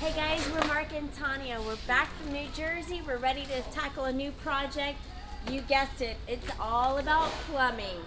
Hey guys, we're Marc and Tania. We're back from New Jersey. We're ready to tackle a new project. You guessed it, it's all about plumbing.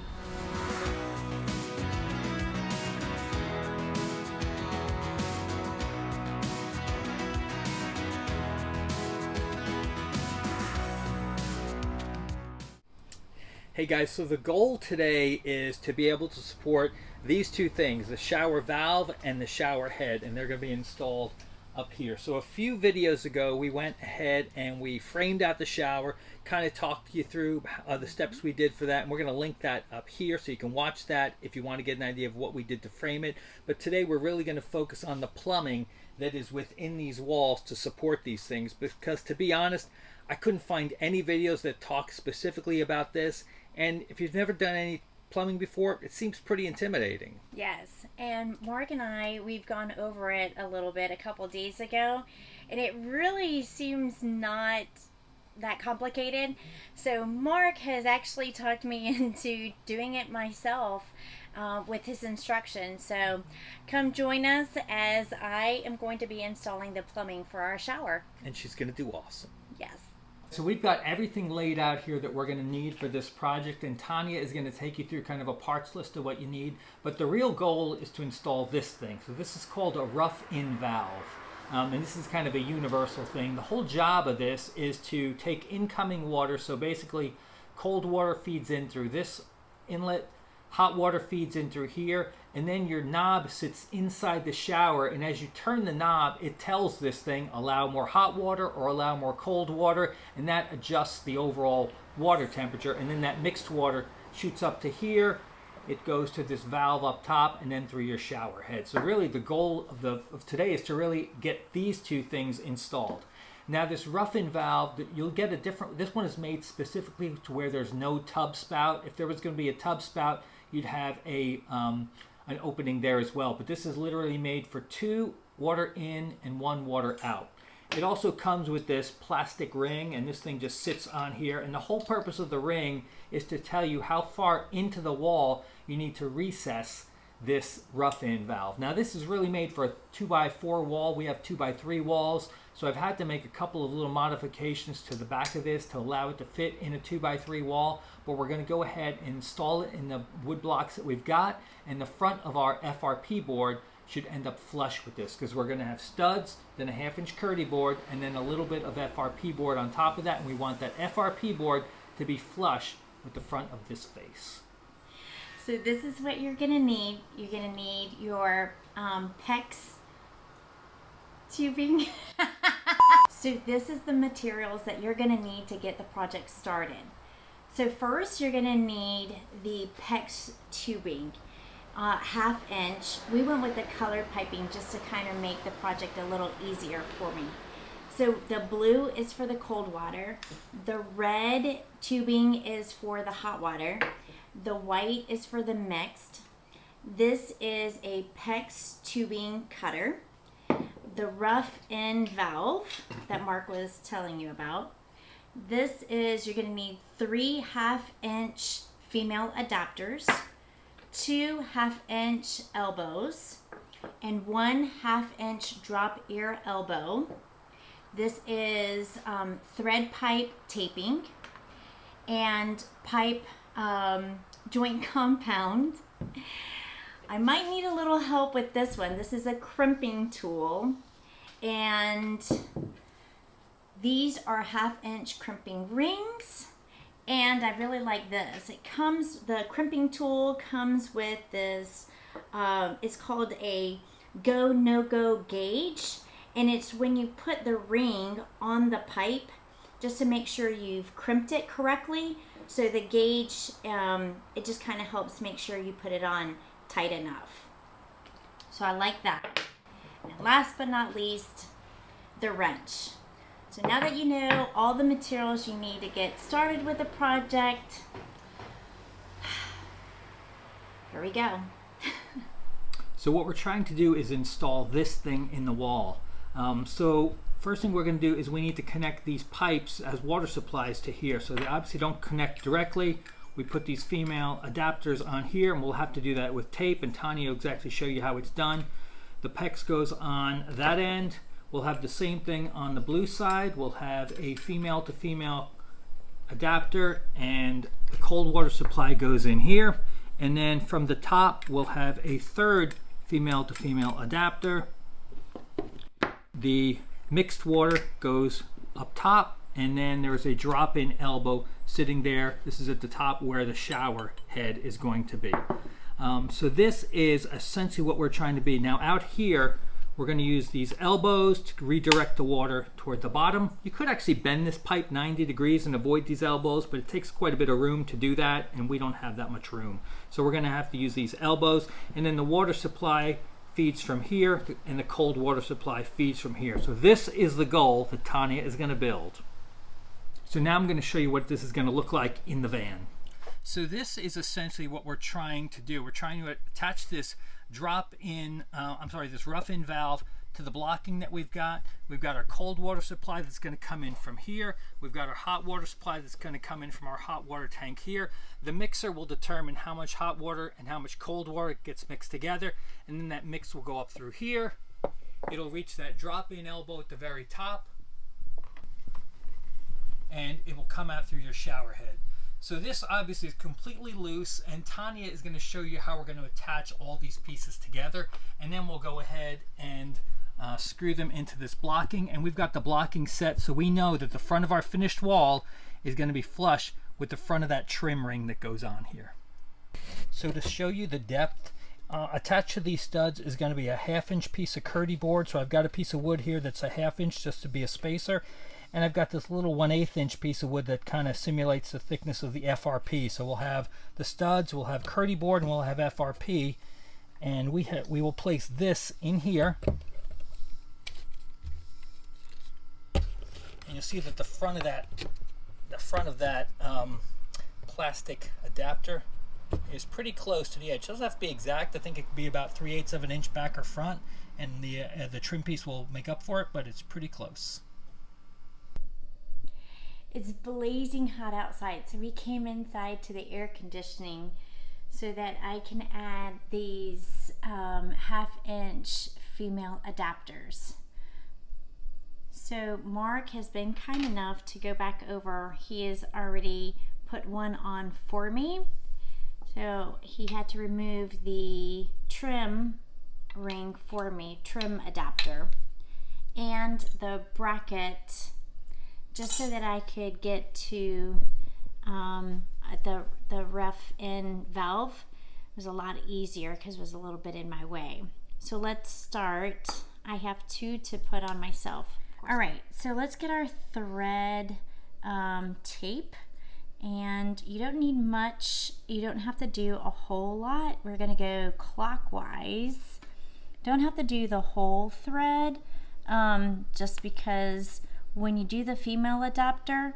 Hey guys, so the goal today is to be able to support these two things, the shower valve and the shower head, and they're going to be installed up here. So a few videos ago we went ahead and we framed out the shower, kind of talked you through the steps we did for that, and we're going to link that up here so you can watch that if you want to get an idea of what we did to frame it. But today we're really going to focus on the plumbing that is within these walls to support these things, because to be honest, I couldn't find any videos that talk specifically about this, and if you've never done any plumbing before, it seems pretty intimidating. Yes, and Marc and I, we've gone over it a little bit a couple days ago, and it really seems not that complicated. So Marc has actually talked me into doing it myself with his instructions. So come join us as I am going to be installing the plumbing for our shower. And she's going to do awesome. Yes. So we've got everything laid out here that we're going to need for this project, and Tania is going to take you through kind of a parts list of what you need. But the real goal is to install this thing. So this is called a rough-in valve. And this is kind of a universal thing. The whole job of this is to take incoming water, so basically cold water feeds in through this inlet, hot water feeds in through here, and then your knob sits inside the shower, and as you turn the knob, it tells this thing allow more hot water or allow more cold water, and that adjusts the overall water temperature. And then that mixed water shoots up to here, it goes to this valve up top, and then through your shower head. So really the goal of today is to really get these two things installed. Now this rough-in valve, you'll get a different, this one is made specifically to where there's no tub spout. If there was going to be a tub spout, you'd have an opening there as well. But this is literally made for 2 water in and 1 water out. It also comes with this plastic ring, and this thing just sits on here. And the whole purpose of the ring is to tell you how far into the wall you need to recess this rough-in valve. Now this is really made for a 2x4 wall. We have 2x3 walls. So I've had to make a couple of little modifications to the back of this to allow it to fit in a 2x3 wall, but we're going to go ahead and install it in the wood blocks that we've got, and the front of our FRP board should end up flush with this, because we're going to have studs, then a 1/2-inch Curdy board, and then a little bit of FRP board on top of that, and we want that FRP board to be flush with the front of this face. So this is what you're going to need. You're going to need your PEX tubing. So this is the materials that you're going to need to get the project started. So first you're going to need the PEX tubing, 1/2 inch. We went with the colored piping just to kind of make the project a little easier for me. So the blue is for the cold water, the red tubing is for the hot water, the white is for the mixed. This is a PEX tubing cutter. The rough-in valve that Marc was telling you about. This is, you're going to need 3 1/2-inch female adapters, 2 1/2-inch elbows, and 1 1/2-inch drop ear elbow. This is thread pipe taping and pipe joint compound. I might need a little help with this one. This is a crimping tool, and these are 1/2-inch crimping rings, and I really like this. It comes, the crimping tool comes with this, it's called a NoGo guage, and it's when you put the ring on the pipe just to make sure you've crimped it correctly. So the gauge, it just kind of helps make sure you put it on tight enough. So I like that. And last but not least, the wrench. So now that you know all the materials you need to get started with the project, here we go. So what we're trying to do is install this thing in the wall. So first thing we're going to do is we need to connect these pipes as water supplies to here. So they obviously don't connect directly. We put these female adapters on here, and we'll have to do that with tape, and Tania will exactly show you how it's done. The PEX goes on that end. We'll have the same thing on the blue side. We'll have a female to female adapter, and the cold water supply goes in here. And then from the top, we'll have a third female to female adapter. The mixed water goes up top, and then there's a drop-in elbow sitting there. This is at the top where the shower head is going to be. So this is essentially what we're trying to be. Now out here, we're going to use these elbows to redirect the water toward the bottom. You could actually bend this pipe 90 degrees and avoid these elbows, but it takes quite a bit of room to do that, and we don't have that much room. So we're going to have to use these elbows, and then the water supply feeds from here, and the cold water supply feeds from here. So this is the goal that Tania is going to build. So now I'm going to show you what this is going to look like in the van. So this is essentially what we're trying to do. We're trying to attach this this rough-in valve to the blocking that we've got. We've got our cold water supply that's going to come in from here. We've got our hot water supply that's going to come in from our hot water tank here. The mixer will determine how much hot water and how much cold water gets mixed together, and then that mix will go up through here. It'll reach that drop-in elbow at the very top, and it will come out through your shower head. So this obviously is completely loose, and Tania is going to show you how we're going to attach all these pieces together, and then we'll go ahead and screw them into this blocking. And we've got the blocking set, so we know that the front of our finished wall is going to be flush with the front of that trim ring that goes on here. So to show you the depth, attached to these studs is going to be a 1/2 inch piece of Kerdi board. So I've got a piece of wood here that's a 1/2 inch just to be a spacer. And I've got this little 1/8 inch piece of wood that kind of simulates the thickness of the FRP. So we'll have the studs, we'll have Kerdi board, and we'll have FRP. And we will place this in here. And you'll see that the front of that plastic adapter is pretty close to the edge. It doesn't have to be exact. I think it could be about 3/8 of an inch back or front, and the trim piece will make up for it, but it's pretty close. It's blazing hot outside, so we came inside to the air conditioning so that I can add these 1/2 inch female adapters. So Mark has been kind enough to go back over. He has already put one on for me. So he had to remove the trim ring for me, trim adapter, and the bracket, just so that I could get to the rough-in valve. It was a lot easier because it was a little bit in my way. So let's start. I have 2 to put on myself. All right, so let's get our thread tape. And you don't need much. You don't have to do a whole lot. We're gonna go clockwise. Don't have to do the whole thread, just because when you do the female adapter,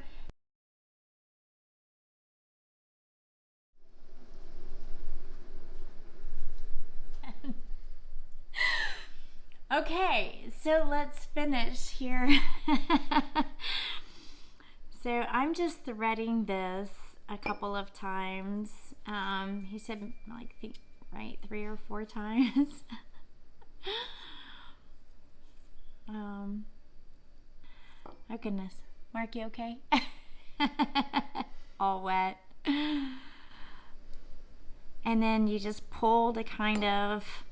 okay, so let's finish here. So I'm just threading this a couple of times. He said, like, right, 3 or 4 times. Oh goodness, Mark, you okay? All wet. And then you just pull to kind of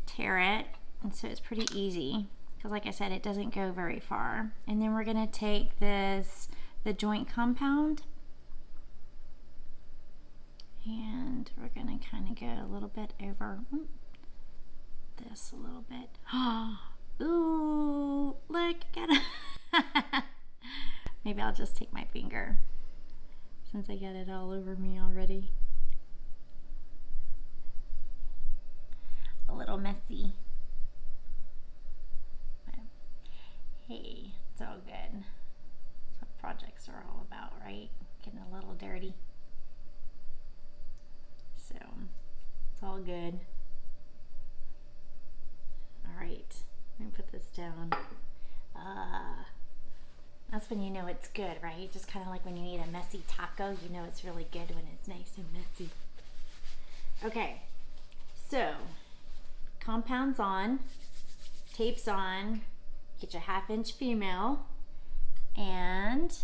tear it, and so it's pretty easy because, like I said, it doesn't go very far. And then we're gonna take the joint compound, and we're gonna kind of go a little bit over this a little bit. Ooh, look at it. Maybe I'll just take my finger since I got it all over me already. A little messy. But hey, it's all good. That's what projects are all about, right? Getting a little dirty. So it's all good. All right, let me put this down. That's when you know it's good, right? Just kind of like when you eat a messy taco, you know it's really good when it's nice and messy. Okay, so compound's on, tape's on, Get your 1/2 inch female, and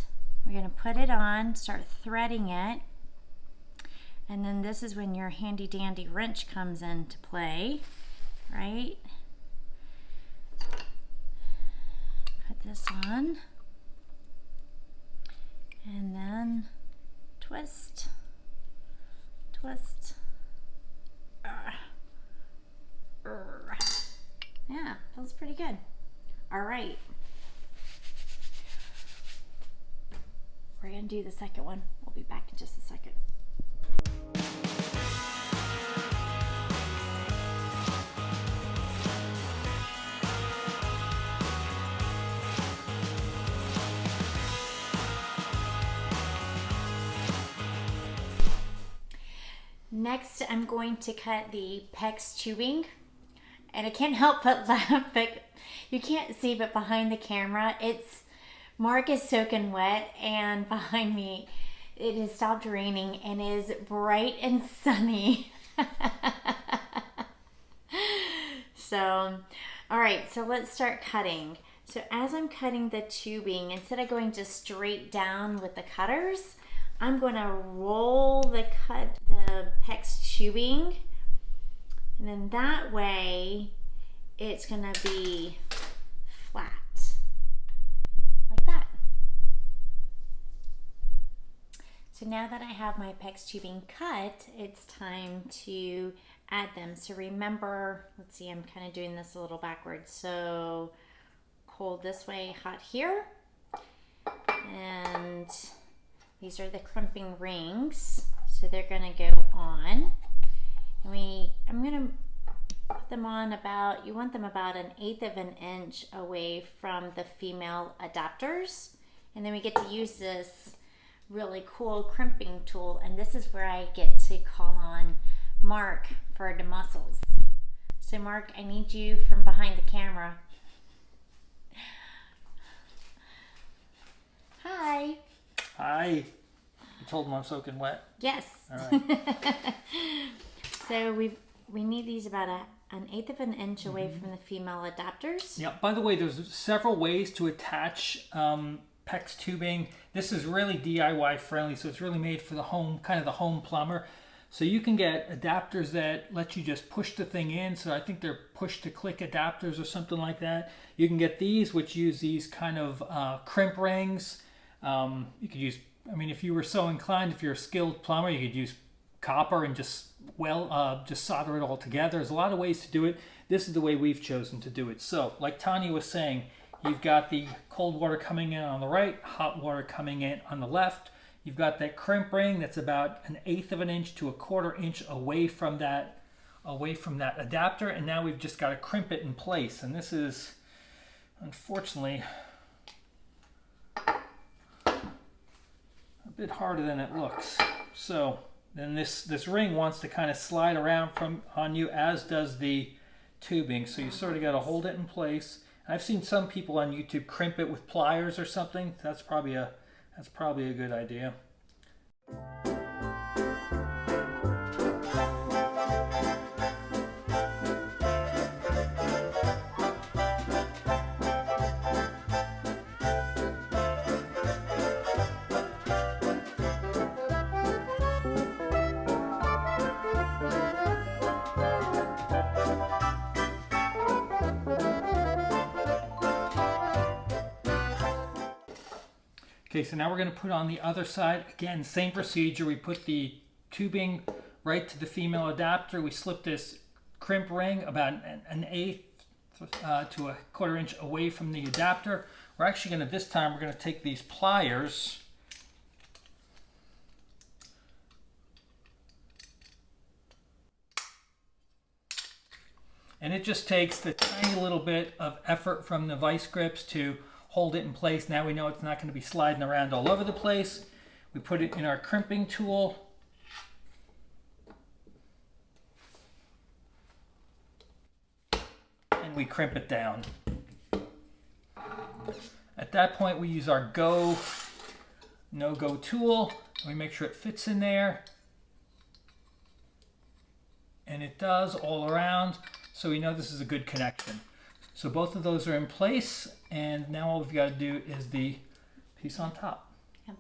we're going to put it on, start threading it. And then this is when your handy dandy wrench comes into play, right? Put this on, and then twist, twist. Yeah, feels pretty good. All right. We're gonna do the second one. We'll be back in just a second. Next, I'm going to cut the PEX tubing, and I can't help but laugh, but you can't see, but behind the camera, Mark is soaking wet, and behind me, it has stopped raining and is bright and sunny. So, all right, so let's start cutting. So as I'm cutting the tubing, instead of going just straight down with the cutters, I'm going to roll the PEX tubing, and then that way it's going to be flat like that. So now that I have my PEX tubing cut, it's time to add them. So remember, let's see, I'm kind of doing this a little backwards. So cold this way, hot here, and these are the crimping rings, so they're going to go on. And I'm going to put them on about, you want them about 1/8 of an inch away from the female adapters. And then we get to use this really cool crimping tool, and this is where I get to call on Mark for the muscles. So Mark, I need you from behind the camera. Hi. Hi. You told them I'm soaking wet? Yes. All right. So we need these about 1/8 of an inch away from the female adapters. Yeah, by the way, there's several ways to attach PEX tubing. This is really DIY friendly, so it's really made for the home, kind of the home plumber. So you can get adapters that let you just push the thing in. So I think they're push to click adapters or something like that. You can get these, which use these kind of crimp rings. You could use, I mean, if you were so inclined, if you're a skilled plumber, you could use copper and just solder it all together. There's a lot of ways to do it. This is the way we've chosen to do it. So like Tania was saying, you've got the cold water coming in on the right, hot water coming in on the left. You've got that crimp ring that's about 1/8 of an inch to 1/4 inch away from that adapter, and now we've just got to crimp it in place. And this is unfortunately a bit harder than it looks. So then this ring wants to kind of slide around on you, as does the tubing. So you sort of got to hold it in place. I've seen some people on YouTube crimp it with pliers or something. That's probably a good idea. Okay, so now we're going to put on the other side. Again, same procedure. We put the tubing right to the female adapter. We slip this crimp ring about 1/8 to 1/4 inch away from the adapter. We're actually going to, this time, we're going to take these pliers and it just takes the tiny little bit of effort from the vice grips to hold it in place. Now we know it's not going to be sliding around all over the place. We put it in our crimping tool. And we crimp it down. At that point we use our NoGo tool. We make sure it fits in there. And it does all around. So we know this is a good connection. So both of those are in place, And now all we've got to do is the piece on top. Yep.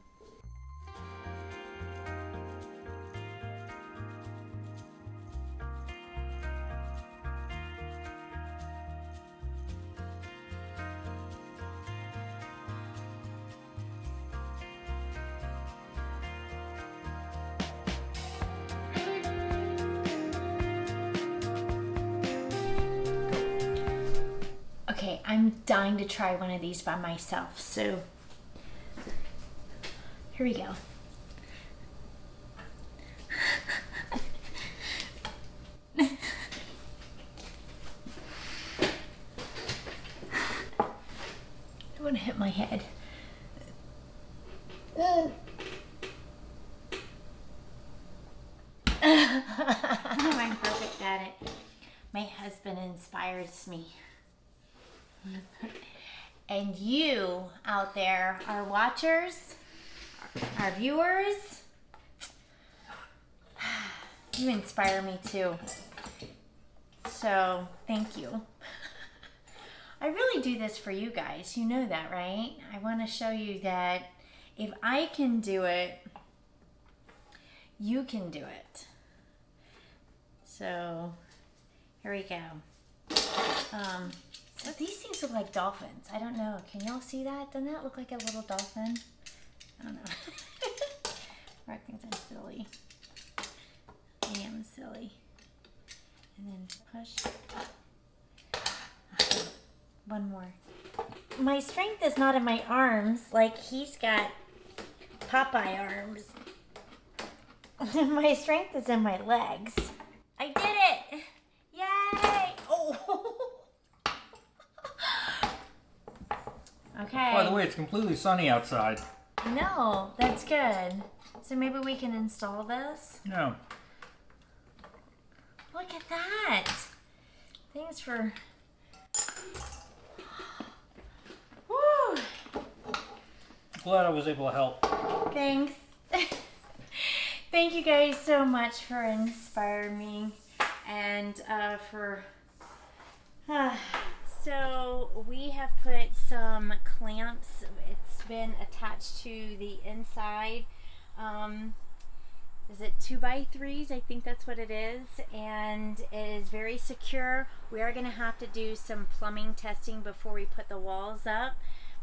Okay, I'm dying to try one of these by myself, so here we go. I don't want to hit my head. I'm perfect at it. My husband inspires me. And you out there, our watchers, our viewers, you inspire me too. So thank you. I really do this for you guys. You know that, right? I want to show you that if I can do it, you can do it. So here we go. So these things look like dolphins. I don't know. Can y'all see that? Doesn't that look like a little dolphin? I don't know. Mark thinks I'm silly. I am silly. And then push. One more. My strength is not in my arms like he's got Popeye arms. My strength is in my legs. I did it! Yay! Oh! Okay. By the way, it's completely sunny outside. No, that's good. So maybe we can install this? No. Look at that. Thanks for... Woo! Glad I was able to help. Thanks. Thank you guys so much for inspiring me and so we have put some clamps. It's been attached to the inside. Is it 2x3s? I think that's what it is, and it is very secure. We are going to have to do some plumbing testing before we put the walls up,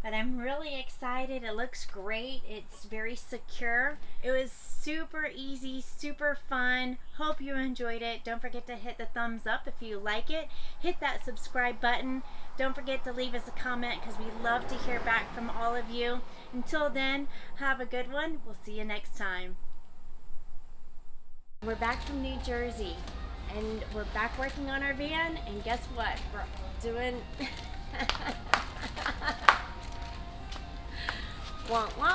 but I'm really excited. It looks great. It's very secure. It was super easy, super fun. Hope you enjoyed it. Don't forget to hit the thumbs up if you like it. Hit that subscribe button. Don't forget to leave us a comment because we love to hear back from all of you. Until then, have a good one. We'll see you next time. We're back from New Jersey and we're back working on our van, and guess what? We're doing... Wah, wah.